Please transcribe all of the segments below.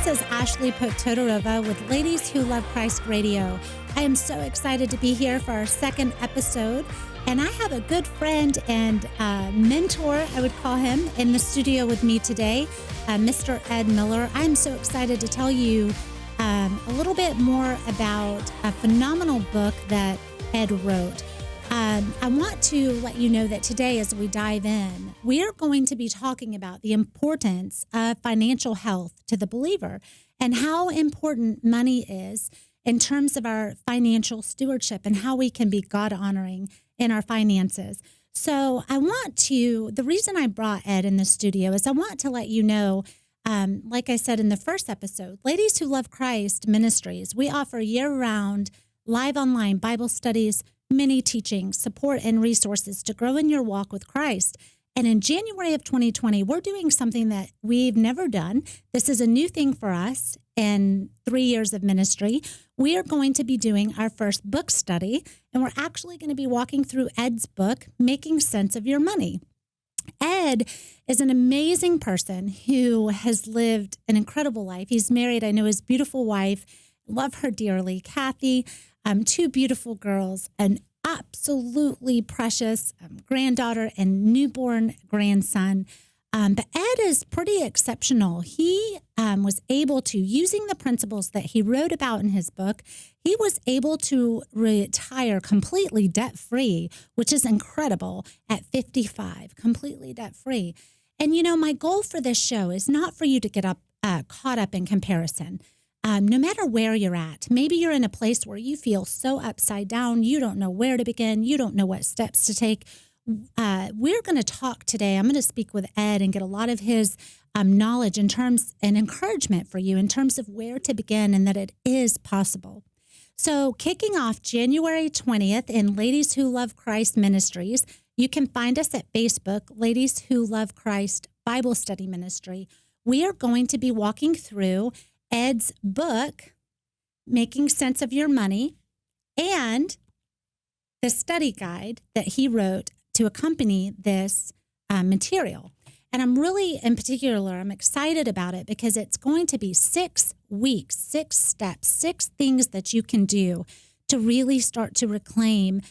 This is Ashley Todorova with Ladies Who Love Christ Radio. I am so excited to be here for our second episode, and I have a good friend and mentor, I would call him, in the studio with me today, Mr. Ed Miller. I'm so excited to tell you a little bit more about a phenomenal book that Ed wrote. I want to let you know that today, as we dive in, we are going to be talking about the importance of financial health to the believer and how important money is in terms of our financial stewardship and how we can be God-honoring in our finances. So the reason I brought Ed in the studio is I want to let you know, like I said in the first episode, Ladies Who Love Christ Ministries, we offer year-round live online Bible studies, many teachings, support, and resources to grow in your walk with Christ. And in January of 2020, we're doing something that we've never done. This is a new thing for us in 3 years of ministry. We are going to be doing our first book study, and we're actually going to be walking through Ed's book, Making Sense of Your Money. Ed is an amazing person who has lived an incredible life. He's married. I know his beautiful wife. Love her dearly, Kathy. Two beautiful girls, an absolutely precious granddaughter and newborn grandson. But Ed is pretty exceptional. He was able to, using the principles that he wrote about in his book, he was able to retire completely debt-free, which is incredible, at 55, completely debt-free. And, my goal for this show is not for you to get caught up in comparison. No matter where you're at, maybe you're in a place where you feel so upside down, you don't know where to begin, you don't know what steps to take. We're going to talk today. I'm going to speak with Ed and get a lot of his knowledge and encouragement for you in terms of where to begin and that it is possible. So kicking off January 20th in Ladies Who Love Christ Ministries, you can find us at Facebook, Ladies Who Love Christ Bible Study Ministry. We are going to be walking through Ed's book, Making Sense of Your Money, and the study guide that he wrote to accompany this material. And I'm really, in particular, I'm excited about it because it's going to be 6 weeks, 6 steps, 6 things that you can do to really start to reclaim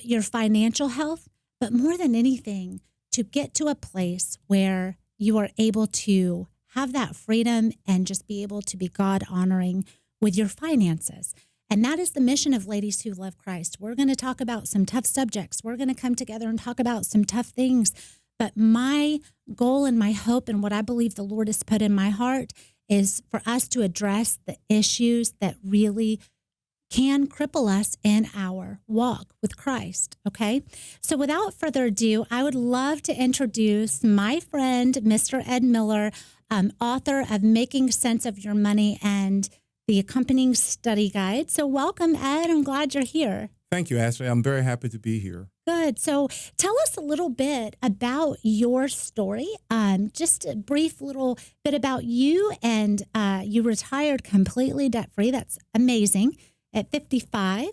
your financial health, but more than anything, to get to a place where you are able to have that freedom and just be able to be God-honoring with your finances. And that is the mission of Ladies Who Love Christ. We're going to talk about some tough subjects. We're going to come together and talk about some tough things. But my goal and my hope and what I believe the Lord has put in my heart is for us to address the issues that really can cripple us in our walk with Christ, okay? So without further ado, I would love to introduce my friend, Mr. Ed Miller, author of Making Sense of Your Money and the accompanying study guide. So welcome, Ed. I'm glad you're here. Thank you, Ashley. I'm very happy to be here. Good. So tell us a little bit about your story, just a brief little bit about you. And you retired completely debt-free. That's amazing. At 55.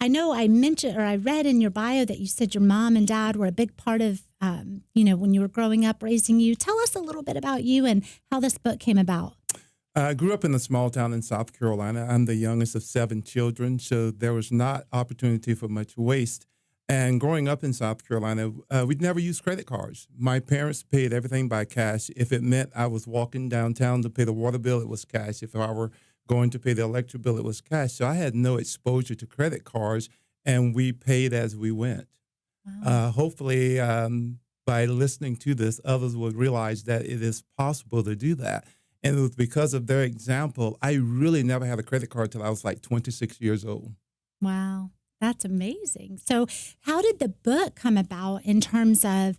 I know I read in your bio that you said your mom and dad were a big part of, when you were growing up, raising you. Tell us a little bit about you and how this book came about. I grew up in a small town in South Carolina. I'm the youngest of 7 children, so there was not opportunity for much waste. And growing up in South Carolina, we'd never used credit cards. My parents paid everything by cash. If it meant I was walking downtown to pay the water bill, it was cash. If I were going to pay the electric bill, it was cash. So I had no exposure to credit cards, and we paid as we went. Wow. Hopefully, by listening to this, others will realize that it is possible to do that. And it was because of their example, I really never had a credit card till I was like 26 years old. Wow, that's amazing. So how did the book come about in terms of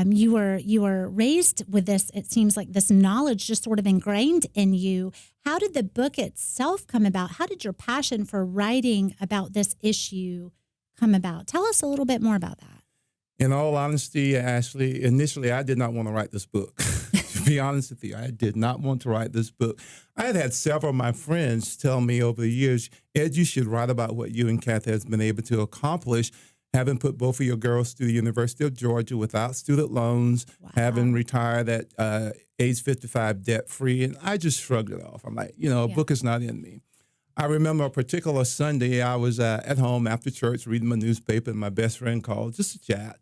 you were raised with this, it seems like this knowledge just sort of ingrained in you. How did the book itself come about? How did your passion for writing about this issue come about? Tell us a little bit more about that. In all honesty, Ashley, initially I did not want to write this book. To be honest with you, I did not want to write this book. I had several of my friends tell me over the years, Ed, you should write about what you and Kathy has been able to accomplish. having put both of your girls through the University of Georgia without student loans, having retired at age 55 debt-free. And I just shrugged it off. I'm like, a book is not in me. I remember a particular Sunday, I was at home after church reading my newspaper, and my best friend called just to chat.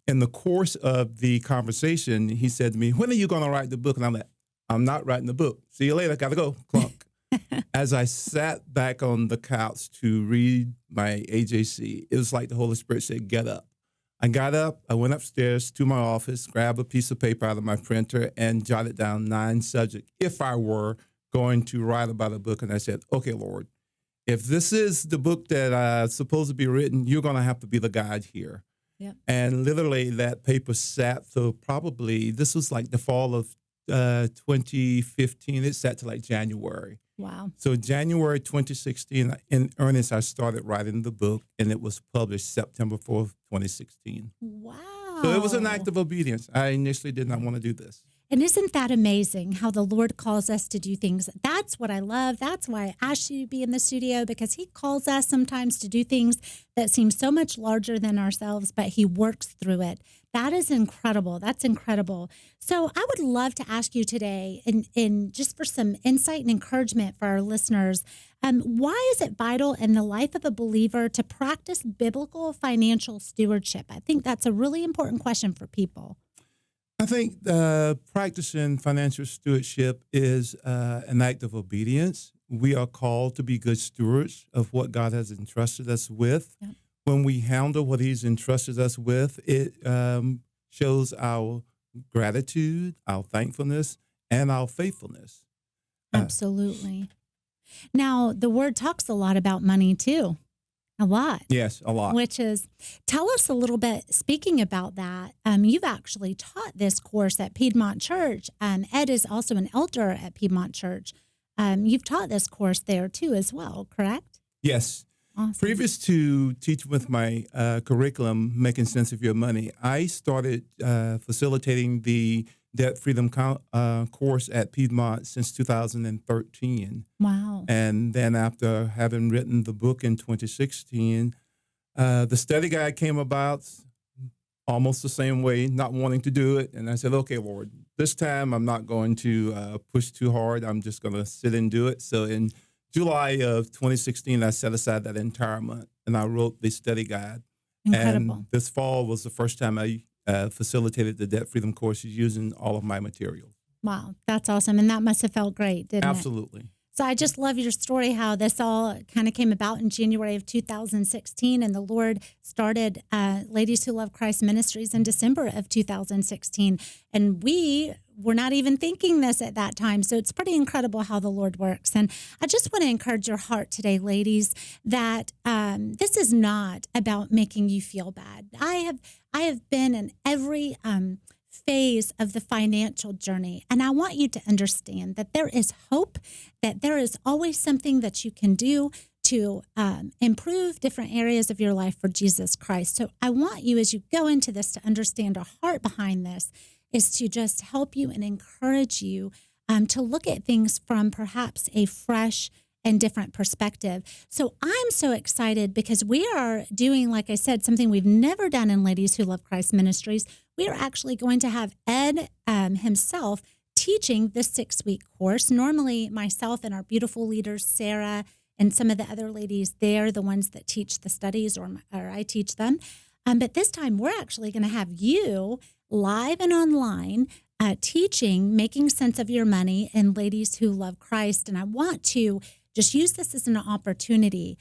In the course of the conversation, he said to me, "When are you going to write the book?" And I'm like, "I'm not writing the book. See you later. Got to go." Clunk. As I sat back on the couch to read my AJC, it was like the Holy Spirit said, "Get up." I got up. I went upstairs to my office, grabbed a piece of paper out of my printer, and jotted down 9 subjects if I were going to write about a book. And I said, "Okay, Lord, if this is the book that supposed to be written, you're going to have to be the guide here." Yep. And literally that paper sat for probably, this was like the fall of 2015. It sat to like January. Wow. So January 2016, in earnest, I started writing the book, and it was published September 4th, 2016. Wow. So it was an act of obedience. I initially did not want to do this. And isn't that amazing how the Lord calls us to do things? That's what I love. That's why I asked you to be in the studio, because he calls us sometimes to do things that seem so much larger than ourselves, but he works through it. That is incredible. That's incredible. So I would love to ask you today, in just for some insight and encouragement for our listeners, why is it vital in the life of a believer to practice biblical financial stewardship? I think that's a really important question for people. I think practicing financial stewardship is an act of obedience. We are called to be good stewards of what God has entrusted us with. Yep. When we handle what he's entrusted us with, it shows our gratitude, our thankfulness, and our faithfulness. Absolutely. Now, the word talks a lot about money, too. A lot. Yes, a lot. Which is, tell us a little bit, speaking about that, you've actually taught this course at Piedmont Church. Ed is also an elder at Piedmont Church. You've taught this course there too as well, correct? Yes. Awesome. Previous to teaching with my curriculum, Making Sense of Your Money, I started facilitating the Debt Freedom course at Piedmont since 2013. Wow. And then after having written the book in 2016, the study guide came about almost the same way, not wanting to do it. And I said, "Okay, Lord, this time I'm not going to push too hard. I'm just going to sit and do it." So in July of 2016, I set aside that entire month, and I wrote the study guide. Incredible. And this fall was the first time I facilitated the Debt Freedom courses using all of my materials. Wow, that's awesome. And that must have felt great, didn't it? Absolutely. So I just love your story, how this all kind of came about in January of 2016, and the Lord started Ladies Who Love Christ Ministries in December of 2016. And we were not even thinking this at that time. So it's pretty incredible how the Lord works. And I just want to encourage your heart today, ladies, that this is not about making you feel bad. I have been in every phase of the financial journey. And I want you to understand that there is hope, that there is always something that you can do to improve different areas of your life for Jesus Christ. So I want you, as you go into this, to understand our heart behind this is to just help you and encourage you to look at things from perhaps a fresh and different perspective. So I'm so excited because we are doing, like I said, something we've never done in Ladies Who Love Christ Ministries. We are actually going to have Ed himself teaching the 6-week course. Normally myself and our beautiful leaders, Sarah, and some of the other ladies, they're the ones that teach the studies, or I teach them. But this time we're actually going to have you live and online teaching Making Sense of Your Money in Ladies Who Love Christ. And I want to just use this as an opportunity.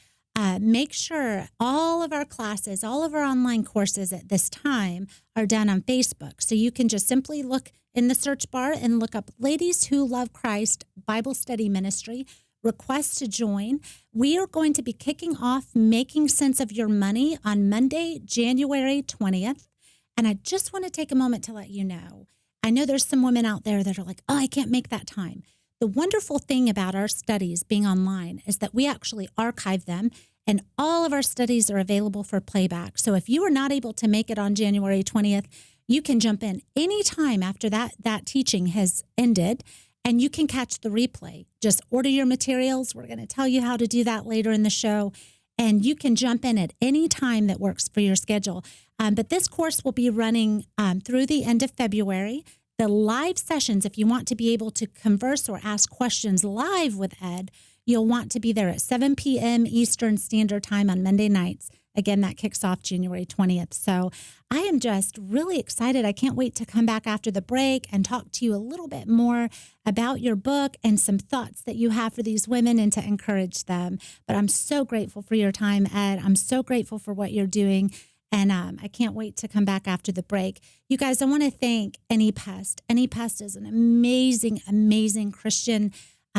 Make sure all of our classes, all of our online courses at this time are done on Facebook. So you can just simply look in the search bar and look up Ladies Who Love Christ Bible Study Ministry, request to join. We are going to be kicking off Making Sense of Your Money on Monday, January 20th. And I just want to take a moment to let you know, I know there's some women out there that are like, "Oh, I can't make that time." The wonderful thing about our studies being online is that we actually archive them, and all of our studies are available for playback. So if you are not able to make it on January 20th, you can jump in anytime after that teaching has ended, and you can catch the replay. Just order your materials. We're going to tell you how to do that later in the show. And you can jump in at any time that works for your schedule. But this course will be running through the end of February. The live sessions, if you want to be able to converse or ask questions live with Ed, you'll want to be there at 7 p.m. Eastern Standard Time on Monday nights. Again, that kicks off January 20th. So I am just really excited. I can't wait to come back after the break and talk to you a little bit more about your book and some thoughts that you have for these women and to encourage them. But I'm so grateful for your time, Ed. I'm so grateful for what you're doing. And I can't wait to come back after the break. You guys, I want to thank AnyPest. AnyPest is an amazing, amazing Christian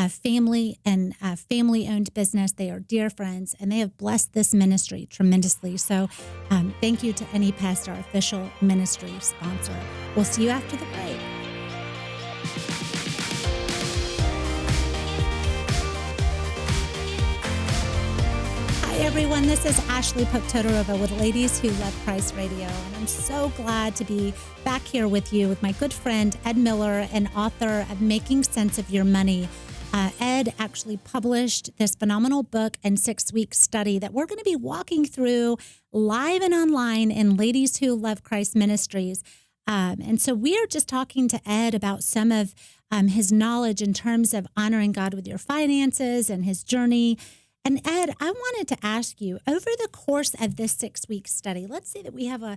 family and family-owned business. They are dear friends, and they have blessed this ministry tremendously. So thank you to AnyPest, our official ministry sponsor. We'll see you after the break. Hi, everyone. This is Ashley Pope-Todorova with Ladies Who Love Christ Radio, and I'm so glad to be back here with you with my good friend Ed Miller, an author of Making Sense of Your Money. Ed actually published this phenomenal book and 6-week study that we're going to be walking through live and online in Ladies Who Love Christ Ministries. And so we are just talking to Ed about some of his knowledge in terms of honoring God with your finances and his journey. And Ed, I wanted to ask you, over the course of this 6-week study, let's say that we have a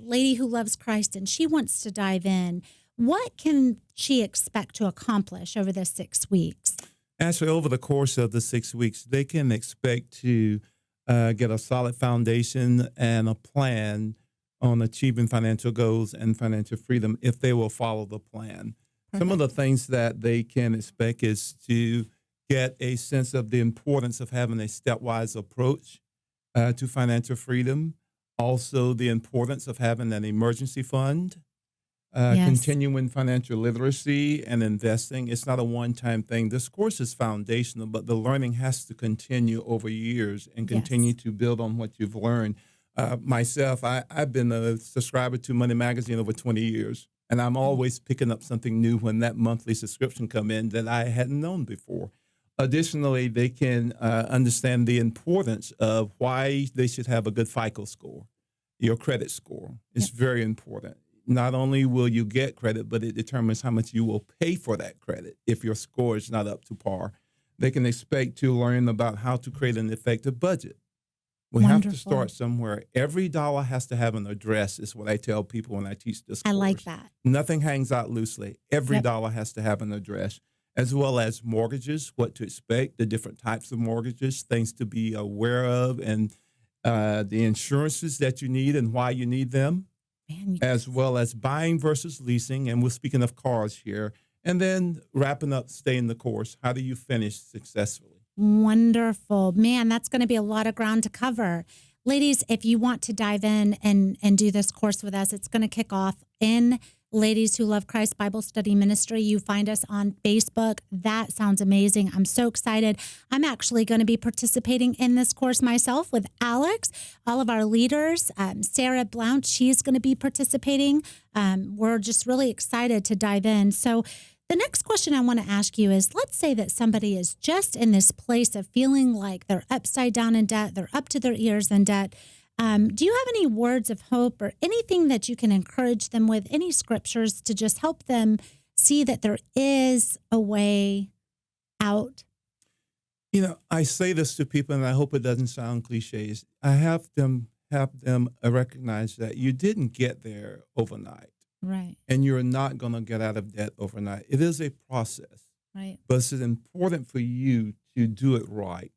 lady who loves Christ and she wants to dive in. What can she expect to accomplish over the 6 weeks? Actually, over the course of the 6 weeks, they can expect to get a solid foundation and a plan on achieving financial goals and financial freedom if they will follow the plan. Perfect. Some of the things that they can expect is to get a sense of the importance of having a stepwise approach to financial freedom. Also, the importance of having an emergency fund. Continuing financial literacy and investing. It's not a one-time thing. This course is foundational, but the learning has to continue over years and continue to build on what you've learned. Myself, I've been a subscriber to Money Magazine over 20 years, and I'm always picking up something new when that monthly subscription come in that I hadn't known before. Additionally, they can understand the importance of why they should have a good FICO score. Your credit score is very important. Not only will you get credit, but it determines how much you will pay for that credit if your score is not up to par. They can expect to learn about how to create an effective budget. We have to start somewhere. Every dollar has to have an address, is what I tell people when I teach this course. I like that. Nothing hangs out loosely. Every dollar has to have an address, as well as mortgages, what to expect, the different types of mortgages, things to be aware of, and the insurances that you need and why you need them. As well as buying versus leasing, and we're speaking of cars here, and then wrapping up, staying the course. How do you finish successfully? Wonderful. Man, that's going to be a lot of ground to cover. Ladies, if you want to dive in and do this course with us, it's going to kick off in Ladies Who Love Christ Bible Study Ministry. You find us on Facebook. That sounds amazing. I'm so excited. I'm actually going to be participating in this course myself with Alex, all of our leaders. Sarah Blount, she's going to be participating. We're just really excited to dive in. So the next question I want to ask you is, let's say that somebody is just in this place of feeling like they're upside down in debt, they're up to their ears in debt. Do you have any words of hope or anything that you can encourage them with, any scriptures to just help them see that there is a way out? You know, I say this to people, and I hope it doesn't sound cliches. I have them recognize that you didn't get there overnight. Right. And you're not going to get out of debt overnight. It is a process. Right. But it's important for you to do it right.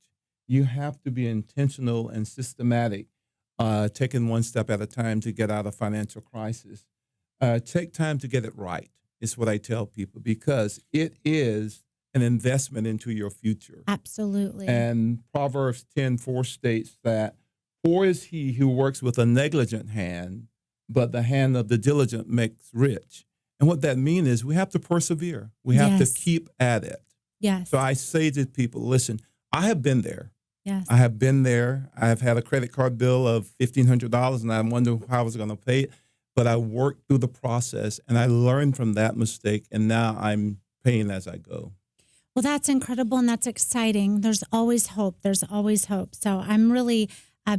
You have to be intentional and systematic. Taking one step at a time to get out of financial crisis. Take time to get it right, is what I tell people, because it is an investment into your future. Absolutely. And Proverbs 10:4 states that, poor is he who works with a negligent hand, but the hand of the diligent makes rich. And what that means is we have to persevere. We have to keep at it. Yes. So I say to people, listen, I have been there. Yes. I have been there. I've had a credit card bill of $1,500, and I wonder how I was going to pay it. But I worked through the process, and I learned from that mistake, and now I'm paying as I go. Well, that's incredible and that's exciting. There's always hope. There's always hope. So I'm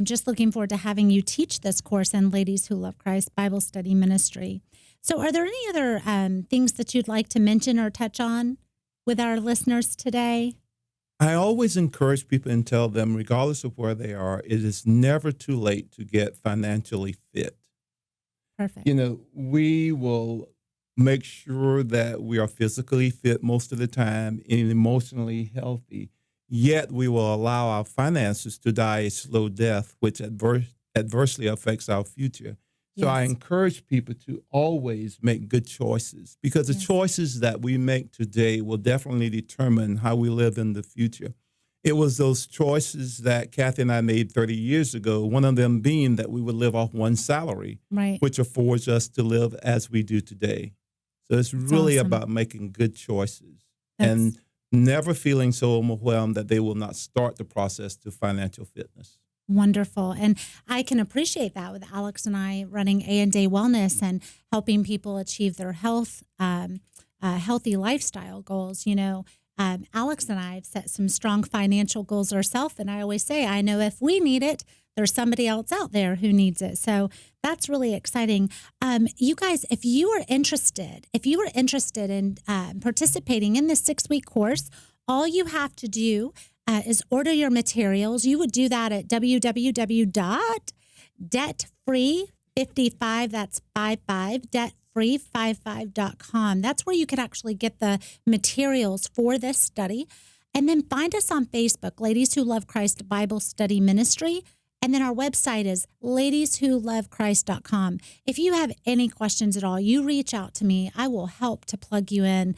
just looking forward to having you teach this course in Ladies Who Love Christ Bible Study Ministry. So are there any other things that you'd like to mention or touch on with our listeners today? I always encourage people and tell them, regardless of where they are, it is never too late to get financially fit. Perfect. We will make sure that we are physically fit most of the time and emotionally healthy, yet we will allow our finances to die a slow death, which adversely affects our future. So I encourage people to always make good choices, because the choices that we make today will definitely determine how we live in the future. It was those choices that Kathy and I made 30 years ago, one of them being that we would live off one salary, which affords us to live as we do today. So it's really about making good choices and never feeling so overwhelmed that they will not start the process to financial fitness. Wonderful. And I can appreciate that with Alex and I running A&A Wellness and helping people achieve their healthy lifestyle goals. Alex and I have set some strong financial goals ourselves. And I always say, I know if we need it, there's somebody else out there who needs it. So that's really exciting. You guys, if you are interested in participating in this 6-week course, all you have to do is order your materials. You would do that at www.debtfree55, that's 55, debtfree55.com. That's where you can actually get the materials for this study. And then find us on Facebook, Ladies Who Love Christ Bible Study Ministry. And then our website is ladieswholovechrist.com. If you have any questions at all, you reach out to me. I will help to plug you in.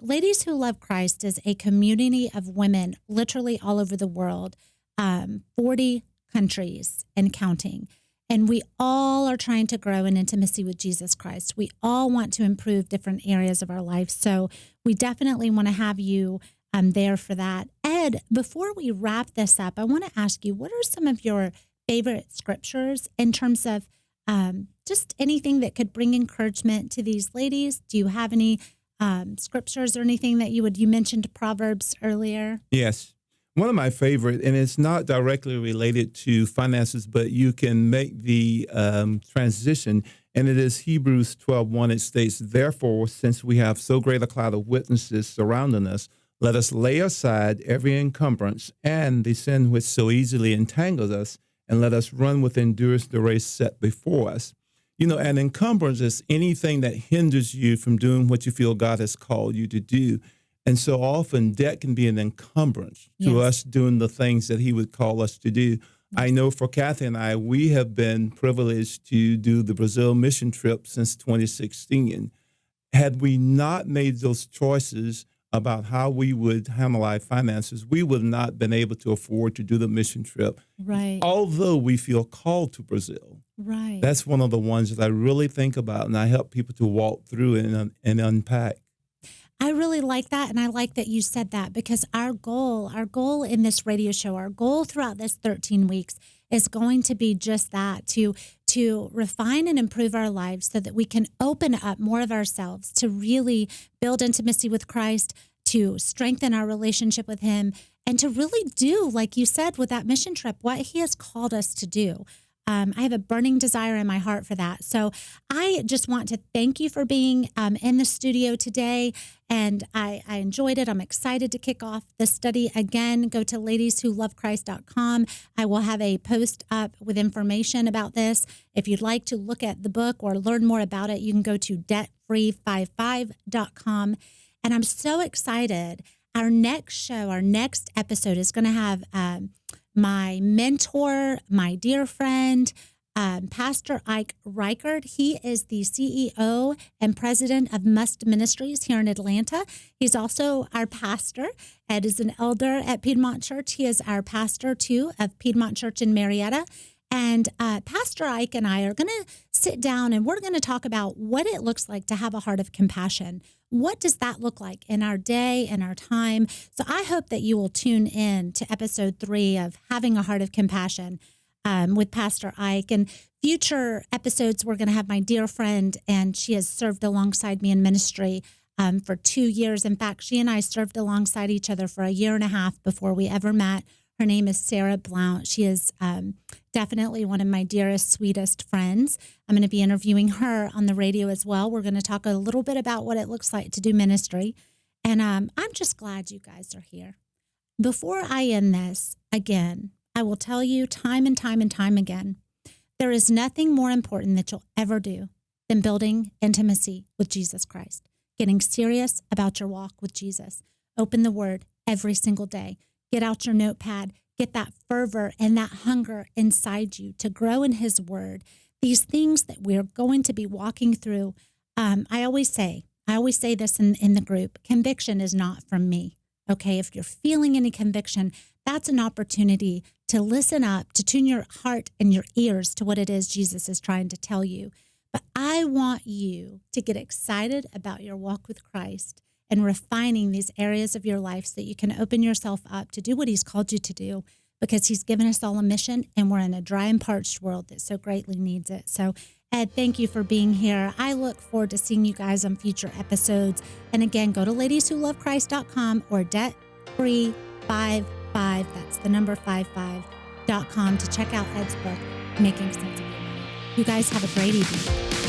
Ladies Who Love Christ is a community of women literally all over the world, 40 countries and counting. And we all are trying to grow in intimacy with Jesus Christ. We all want to improve different areas of our life. So we definitely want to have you there for that. Ed, before we wrap this up, I want to ask you, what are some of your favorite scriptures in terms of just anything that could bring encouragement to these ladies? Do you have any scriptures or anything that you mentioned Proverbs earlier? Yes. One of my favorite, and it's not directly related to finances, but you can make the transition, and it is Hebrews 12:1. It states, "Therefore, since we have so great a cloud of witnesses surrounding us, let us lay aside every encumbrance and the sin which so easily entangles us, and let us run with endurance the race set before us." An encumbrance is anything that hinders you from doing what you feel God has called you to do. And so often debt can be an encumbrance to us doing the things that he would call us to do. I know for Kathy and I, we have been privileged to do the Brazil mission trip since 2016. Had we not made those choices about how we would handle our finances, we would not have been able to afford to do the mission trip. Right. Although we feel called to Brazil. Right. That's one of the ones that I really think about, and I help people to walk through and unpack. I really like that, and I like that you said that, because our goal in this radio show, our goal throughout this 13 weeks is going to be just that, to refine and improve our lives so that we can open up more of ourselves to really build intimacy with Christ, to strengthen our relationship with him, and to really do, like you said with that mission trip, what he has called us to do. I have a burning desire in my heart for that. So I just want to thank you for being in the studio today. And I enjoyed it. I'm excited to kick off the study again. Go to ladieswholovechrist.com. I will have a post up with information about this. If you'd like to look at the book or learn more about it, you can go to debtfree55.com. And I'm so excited. Our next show, our next episode is going to have my mentor, my dear friend, Pastor Ike Reichard. He is the CEO and president of Must Ministries here in Atlanta. He's also our pastor. Ed is an elder at Piedmont Church. He is our pastor, too, of Piedmont Church in Marietta. And Pastor Ike and I are going to sit down and we're going to talk about what it looks like to have a heart of compassion. What does that look like in our day and our time? So I hope that you will tune in to episode 3 of Having a Heart of Compassion with Pastor Ike. And future episodes, we're going to have my dear friend, and she has served alongside me in ministry, for 2 years. In fact, she and I served alongside each other for 1.5 years before we ever met. Her name is Sarah Blount. She is definitely one of my dearest, sweetest friends. I'm going to be interviewing her on the radio as well. We're going to talk a little bit about what it looks like to do ministry. And I'm just glad you guys are here. Before I end this, again, I will tell you time and time and time again, there is nothing more important that you'll ever do than building intimacy with Jesus Christ, getting serious about your walk with Jesus. Open the Word every single day. Get out your notepad. Get that fervor and that hunger inside you to grow in His Word. These things that we're going to be walking through, I always say this in the group, conviction is not from me. Okay, if you're feeling any conviction, that's an opportunity to listen up, to tune your heart and your ears to what it is Jesus is trying to tell you. But I want you to get excited about your walk with Christ and refining these areas of your life so that you can open yourself up to do what He's called you to do, because He's given us all a mission, and we're in a dry and parched world that so greatly needs it. So, Ed, thank you for being here. I look forward to seeing you guys on future episodes. And again, go to ladieswholovechrist.com or debtfree55, that's the number 55.com, to check out Ed's book, Making Sense of Your Money. You guys have a great evening.